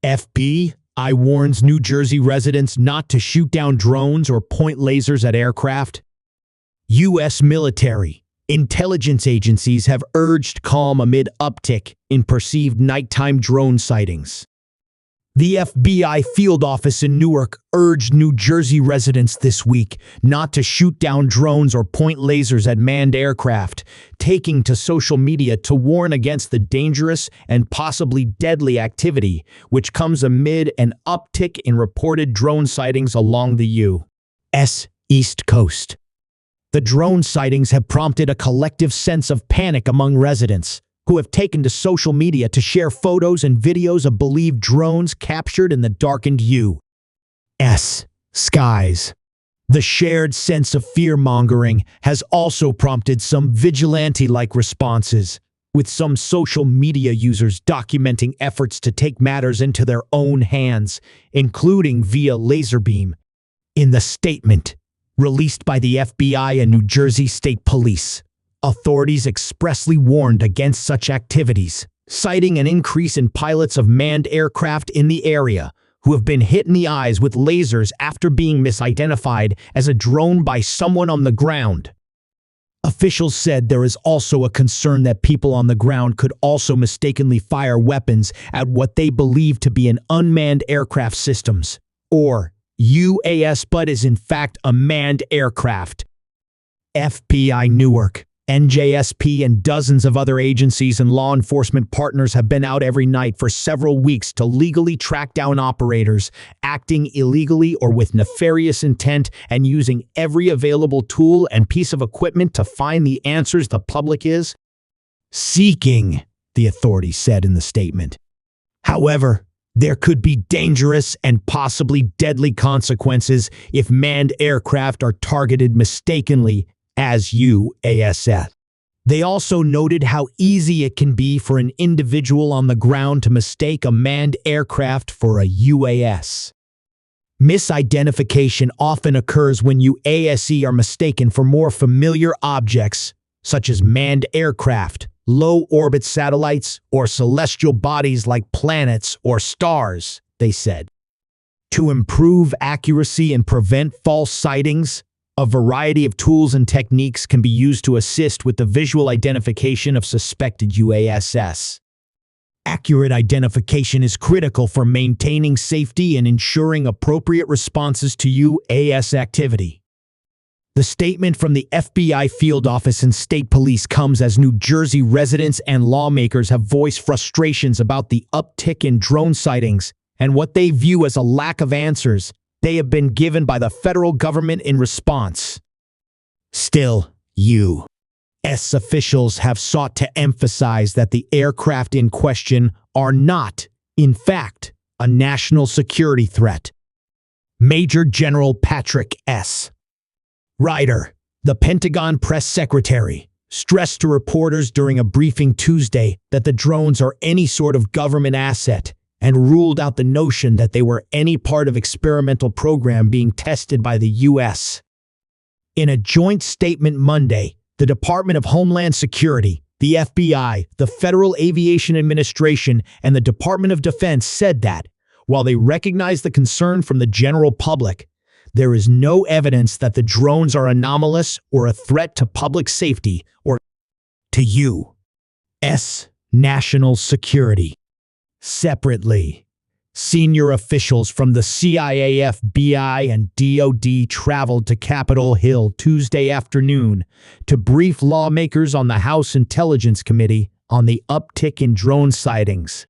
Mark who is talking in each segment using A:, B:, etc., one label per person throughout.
A: FBI warns New Jersey residents not to shoot down drones or point lasers at aircraft. U.S. military intelligence agencies have urged calm amid uptick in perceived nighttime drone sightings. The FBI field office in Newark urged New Jersey residents this week not to shoot down drones or point lasers at manned aircraft, taking to social media to warn against the dangerous and possibly deadly activity, which comes amid an uptick in reported drone sightings along the U.S. East Coast. The drone sightings have prompted a collective sense of panic among residents, who have taken to social media to share photos and videos of believed drones captured in the darkened U.S. skies. The shared sense of fear-mongering has also prompted some vigilante-like responses, with some social media users documenting efforts to take matters into their own hands, including via laser beam. In the statement released by the FBI and New Jersey State Police, authorities expressly warned against such activities, citing an increase in pilots of manned aircraft in the area who have been hit in the eyes with lasers after being misidentified as a drone by someone on the ground. Officials said there is also a concern that people on the ground could also mistakenly fire weapons at what they believe to be an unmanned aircraft systems, or UAS, but is in fact a manned aircraft. FBI Newark, NJSP, and dozens of other agencies and law enforcement partners have been out every night for several weeks to legally track down operators acting illegally or with nefarious intent and using every available tool and piece of equipment to find the answers the public is seeking, the authorities said in the statement. However, there could be dangerous and possibly deadly consequences if manned aircraft are targeted mistakenly as UAS. They also noted how easy it can be for an individual on the ground to mistake a manned aircraft for a UAS. Misidentification often occurs when UAS are mistaken for more familiar objects, such as manned aircraft, low-orbit satellites, or celestial bodies like planets or stars, they said. To improve accuracy and prevent false sightings, a variety of tools and techniques can be used to assist with the visual identification of suspected UAS. Accurate identification is critical for maintaining safety and ensuring appropriate responses to UAS activity. The statement from the FBI field office and state police comes as New Jersey residents and lawmakers have voiced frustrations about the uptick in drone sightings and what they view as a lack of answers they have been given by the federal government in response. Still, U.S. officials have sought to emphasize that the aircraft in question are not, in fact, a national security threat. Major General Patrick S. Ryder, the Pentagon press secretary, stressed to reporters during a briefing Tuesday that the drones are any sort of government asset and ruled out the notion that they were any part of experimental program being tested by the U.S. In a joint statement Monday, the Department of Homeland Security, the FBI, the Federal Aviation Administration, and the Department of Defense said that, while they recognize the concern from the general public, there is no evidence that the drones are anomalous or a threat to public safety or to U.S. national security. Separately, senior officials from the CIA, FBI, and DoD traveled to Capitol Hill Tuesday afternoon to brief lawmakers on the House Intelligence Committee on the uptick in drone sightings.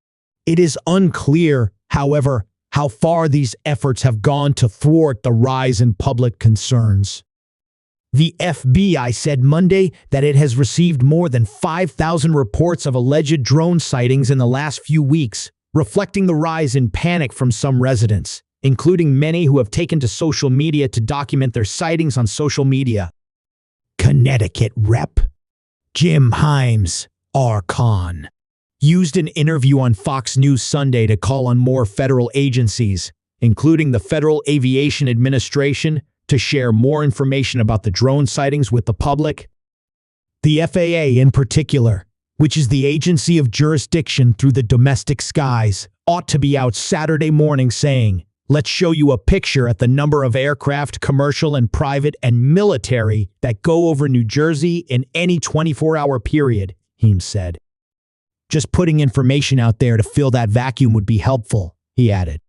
A: It is unclear, however, how far these efforts have gone to thwart the rise in public concerns. The FBI said Monday that it has received more than 5,000 reports of alleged drone sightings in the last few weeks, reflecting the rise in panic from some residents, including many who have taken to social media to document their sightings on social media. Connecticut Rep. Jim Himes, R-Con, used an interview on Fox News Sunday to call on more federal agencies, including the Federal Aviation Administration, to share more information about the drone sightings with the public. The FAA, in particular, which is the agency of jurisdiction through the domestic skies, ought to be out Saturday morning saying, "Let's show you a picture at the number of aircraft, commercial and private and military, that go over New Jersey in any 24-hour period," Heems said. "Just putting information out there to fill that vacuum would be helpful," he added.